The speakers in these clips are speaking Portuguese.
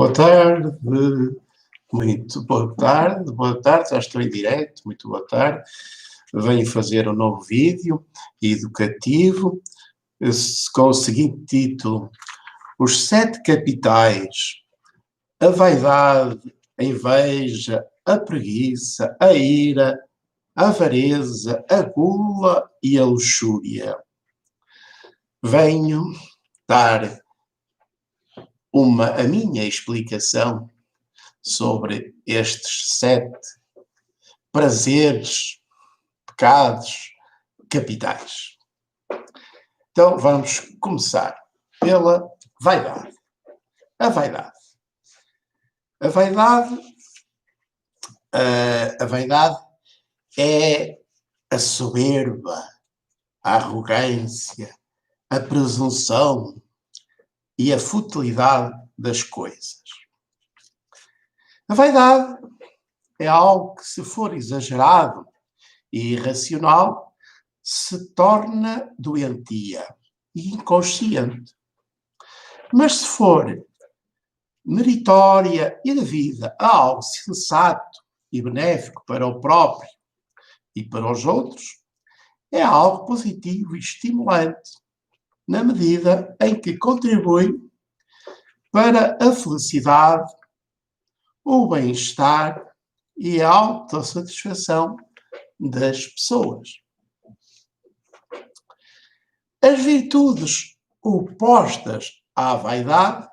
Boa tarde, muito boa tarde, já estou em direto, muito boa tarde. Venho fazer um novo vídeo educativo com o seguinte título: Os 7 capitais, a vaidade, a inveja, a preguiça, a ira, a avareza, a gula e a luxúria. Venho dar a minha explicação sobre estes 7 prazeres, pecados capitais. Então vamos começar pela vaidade. A vaidade. A vaidade é a soberba, a arrogância, a presunção e a futilidade das coisas. A vaidade é algo que, se for exagerado e irracional, se torna doentia e inconsciente. Mas se for meritória e devida a algo sensato e benéfico para o próprio e para os outros, é algo positivo e estimulante, na medida em que contribui para a felicidade, o bem-estar e a autossatisfação das pessoas. As virtudes opostas à vaidade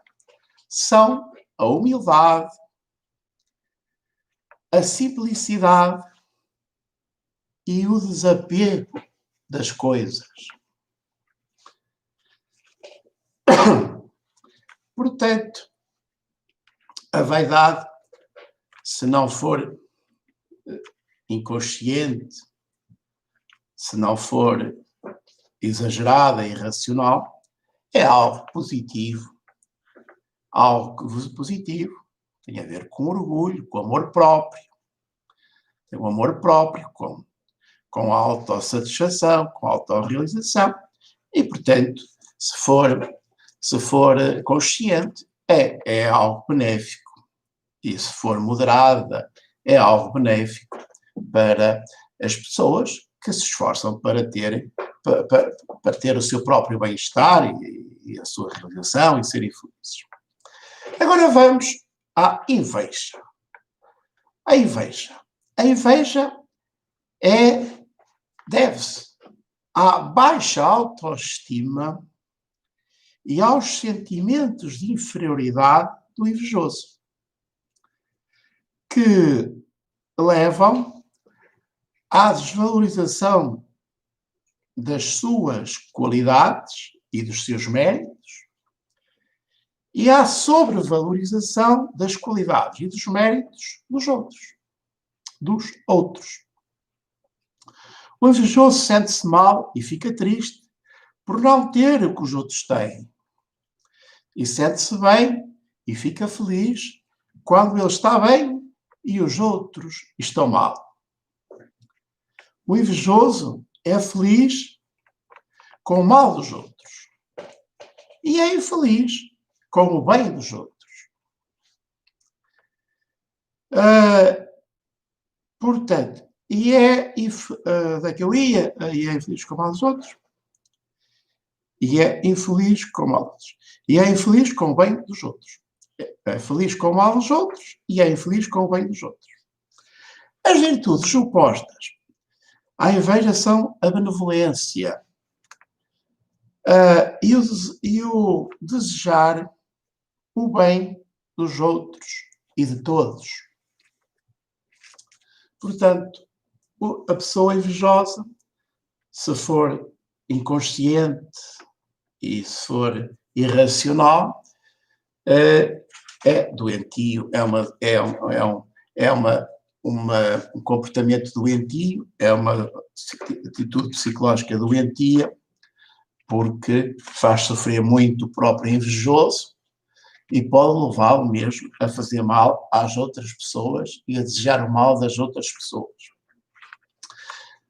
são a humildade, a simplicidade e o desapego das coisas. Portanto, a vaidade, se não for inconsciente, se não for exagerada e irracional, é algo positivo. Algo positivo tem a ver com orgulho, com amor próprio. Tem um amor próprio, com autossatisfação, com autorrealização. E, portanto, se for consciente, é algo benéfico. E se for moderada, é algo benéfico para as pessoas que se esforçam para ter o seu próprio bem-estar e a sua realização e serem felizes. Agora vamos à inveja. A inveja deve-se à baixa autoestima e aos sentimentos de inferioridade do invejoso, que levam à desvalorização das suas qualidades e dos seus méritos e à sobrevalorização das qualidades e dos méritos dos outros. O invejoso sente-se mal e fica triste por não ter o que os outros têm. E sente-se bem e fica feliz quando ele está bem e os outros estão mal. O invejoso é feliz com o mal dos outros e é infeliz com o bem dos outros. Portanto, é infeliz com o mal dos outros e é infeliz com o mal dos outros. E é infeliz com o bem dos outros. É feliz com o mal dos outros e é infeliz com o bem dos outros. As virtudes opostas à inveja são a benevolência e o desejar o bem dos outros e de todos. Portanto, a pessoa invejosa, se for inconsciente e se for irracional, é doentio, um comportamento doentio, é uma atitude psicológica doentia, porque faz sofrer muito o próprio invejoso e pode levá-lo mesmo a fazer mal às outras pessoas e a desejar o mal das outras pessoas.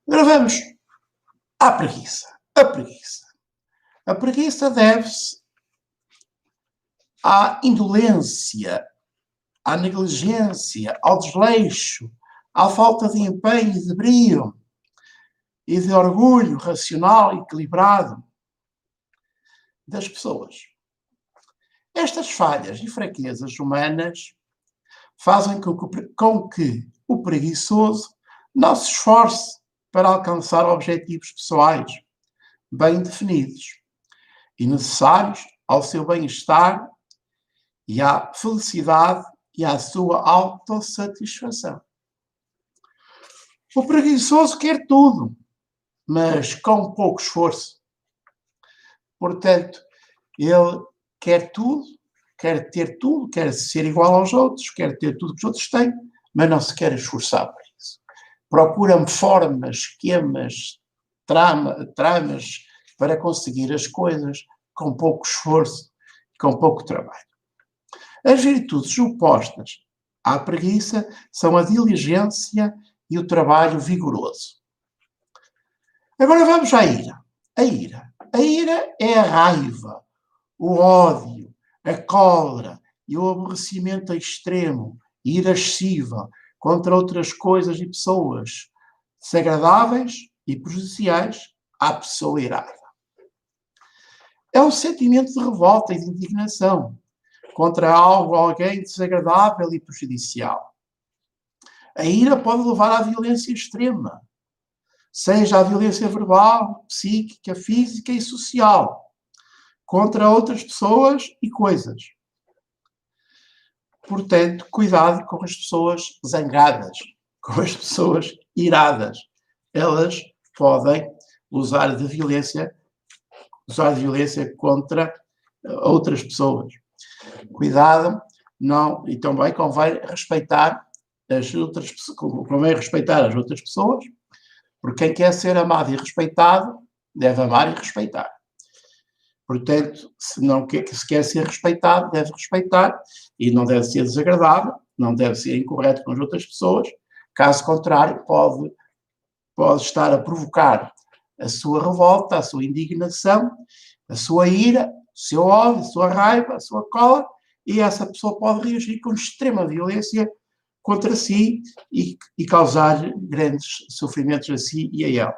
Agora vamos à preguiça. A preguiça deve-se à indolência, à negligência, ao desleixo, à falta de empenho e de brio e de orgulho racional e equilibrado das pessoas. Estas falhas e fraquezas humanas fazem com que o preguiçoso não se esforce para alcançar objetivos pessoais bem definidos e necessários ao seu bem-estar e à felicidade e à sua autossatisfação. O preguiçoso quer tudo, mas com pouco esforço. Portanto, ele quer tudo, quer ter tudo, quer ser igual aos outros, quer ter tudo que os outros têm, mas não se quer esforçar para isso. Procura formas, esquemas, tramas para conseguir as coisas com pouco esforço, com pouco trabalho. As virtudes opostas à preguiça são a diligência e o trabalho vigoroso. Agora vamos à ira. A ira. A ira é a raiva, o ódio, a cólera e o aborrecimento extremo, irascível contra outras coisas e pessoas desagradáveis e prejudiciais à pessoa irada. É um sentimento de revolta e de indignação contra algo ou alguém desagradável e prejudicial. A ira pode levar à violência extrema, seja a violência verbal, psíquica, física e social, contra outras pessoas e coisas. Portanto, cuidado com as pessoas zangadas, com as pessoas iradas. Elas podem usar de violência contra outras pessoas. Cuidado, não, e também convém respeitar as outras pessoas, porque quem quer ser amado e respeitado deve amar e respeitar. Portanto, se quer ser respeitado, deve respeitar e não deve ser desagradável, não deve ser incorreto com as outras pessoas. Caso contrário, pode estar a provocar a sua revolta, a sua indignação, a sua ira, o seu ódio, a sua raiva, a sua cólera, e essa pessoa pode reagir com extrema violência contra si e causar grandes sofrimentos a si e a ela.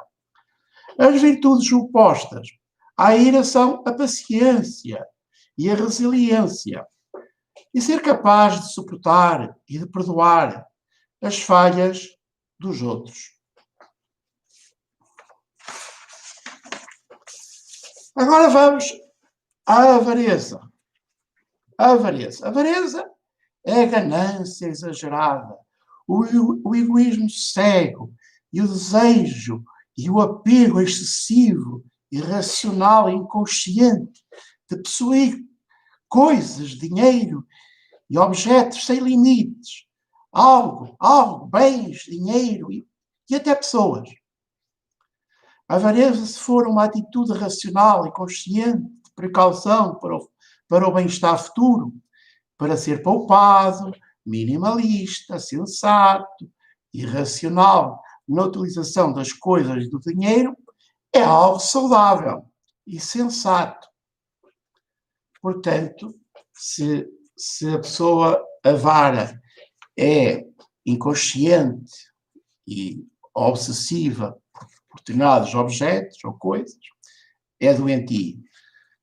As virtudes opostas à ira são a paciência e a resiliência, e ser capaz de suportar e de perdoar as falhas dos outros. Agora vamos à avareza. A avareza é a ganância exagerada, o egoísmo cego e o desejo e o apego excessivo, irracional e inconsciente de possuir coisas, dinheiro e objetos sem limites, algo, bens, dinheiro e até pessoas. A avareza, se for uma atitude racional e consciente de precaução para o bem-estar futuro, para ser poupado, minimalista, sensato e racional na utilização das coisas e do dinheiro, é algo saudável e sensato. Portanto, se a pessoa avara é inconsciente e obsessiva por determinados objetos ou coisas, é doentio.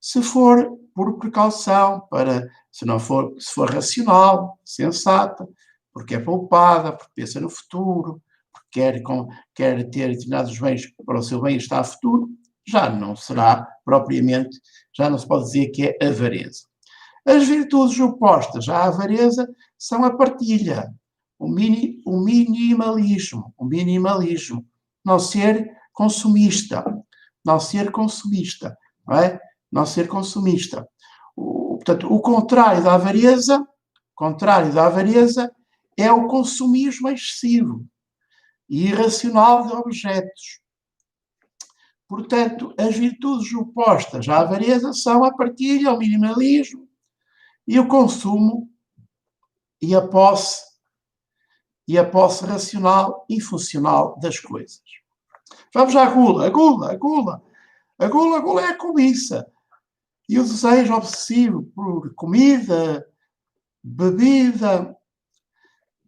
Se for por precaução, se for racional, sensata, porque é poupada, porque pensa no futuro, porque quer ter determinados bens para o seu bem-estar futuro, já não será propriamente, já não se pode dizer que é avareza. As virtudes opostas à avareza são a partilha, o minimalismo, não ser consumista, não é? Não ser consumista. Portanto, o contrário da avareza é o consumismo excessivo e irracional de objetos. Portanto, as virtudes opostas à avareza são a partilha, o minimalismo e o consumo e a posse racional e funcional das coisas. Vamos à gula. A gula é a cobiça. E o desejo obsessivo por comida, bebida,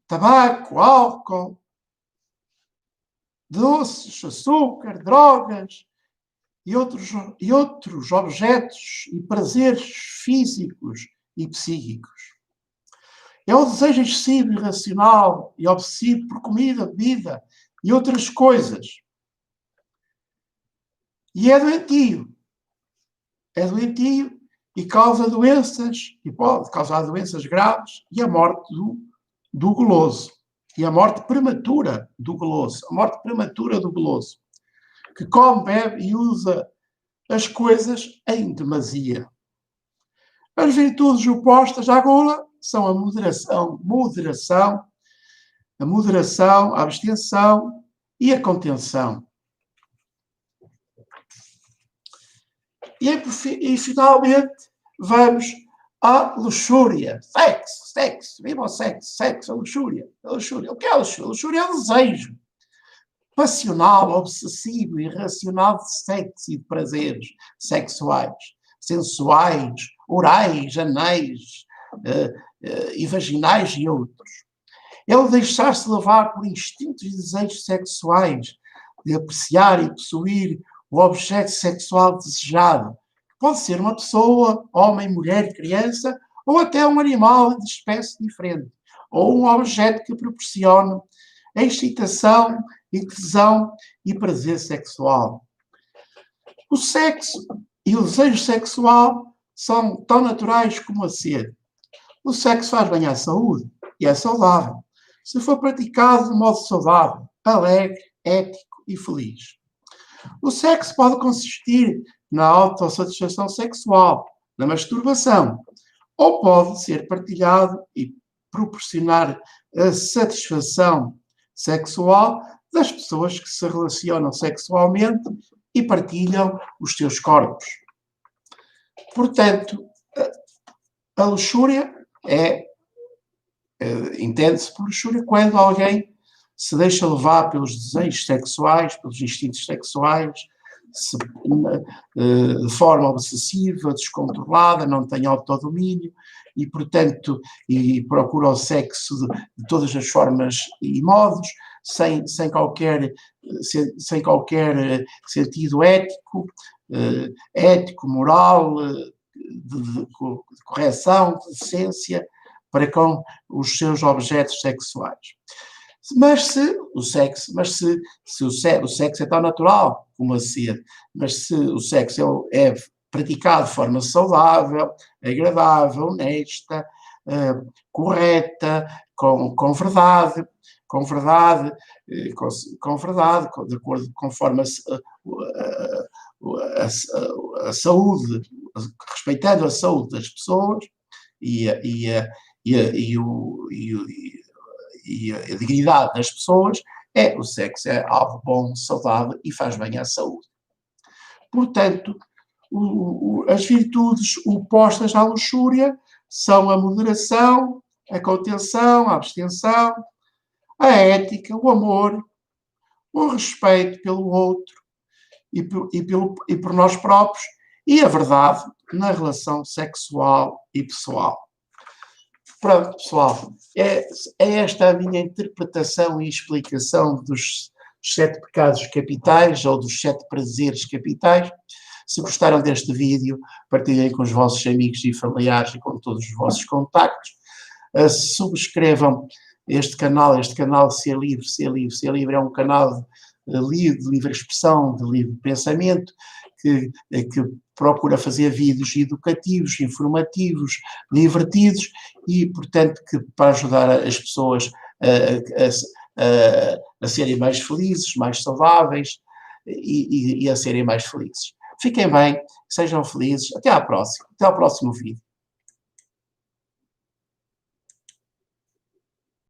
tabaco, álcool, doces, açúcar, drogas e outros objetos e prazeres físicos e psíquicos. É o desejo excessivo, irracional e obsessivo por comida, bebida e outras coisas. E é doentio. É doentio e causa doenças, e pode causar doenças graves e a morte do goloso. E a morte prematura do goloso. A morte prematura do goloso. Que come, bebe e usa as coisas em demasia. As virtudes opostas à gula são a moderação, a abstenção e a contenção. E finalmente, vamos à luxúria. Sexo, viva o sexo, a luxúria. O que é a luxúria? A luxúria é o desejo passional, obsessivo e irracional de sexo e de prazeres sexuais, sensuais, orais, anais e vaginais e outros. É o deixar-se levar por instintos e desejos sexuais, de apreciar e possuir o objeto sexual desejado. Pode ser uma pessoa, homem, mulher, criança, ou até um animal de espécie diferente, ou um objeto que proporcione a excitação e tesão e prazer sexual. O sexo e o desejo sexual são tão naturais como a sede. O sexo faz bem à saúde e é saudável, se for praticado de modo saudável, alegre, ético e feliz. O sexo pode consistir na autossatisfação sexual, na masturbação, ou pode ser partilhado e proporcionar a satisfação sexual das pessoas que se relacionam sexualmente e partilham os seus corpos. Portanto, a luxúria entende-se por luxúria quando alguém se deixa levar pelos desejos sexuais, pelos instintos sexuais, de forma obsessiva, descontrolada, não tem autodomínio e, portanto, procura o sexo de todas as formas e modos, sem qualquer sentido ético, moral, de correção, de decência, para com os seus objetos sexuais. Mas se o sexo é tão natural como a sede, mas se o sexo é praticado de forma saudável, agradável, honesta, correta, com verdade, de acordo conforme a saúde, respeitando a saúde das pessoas e a dignidade das pessoas, o sexo é algo bom, saudável e faz bem à saúde. Portanto, as virtudes opostas à luxúria são a moderação, a contenção, a abstenção, a ética, o amor, o respeito pelo outro e por nós próprios e a verdade na relação sexual e pessoal. Pronto, pessoal, é esta a minha interpretação e explicação dos 7 pecados capitais ou dos 7 prazeres capitais. Se gostaram deste vídeo, partilhem com os vossos amigos e familiares e com todos os vossos contactos. Subscrevam este canal Ser Livre, Ser Livre, Ser Livre é um canal de livre expressão, de livre pensamento, que procura fazer vídeos educativos, informativos, divertidos e, portanto, que para ajudar as pessoas a serem mais felizes, mais saudáveis e a serem mais felizes. Fiquem bem, sejam felizes. Até ao próximo vídeo.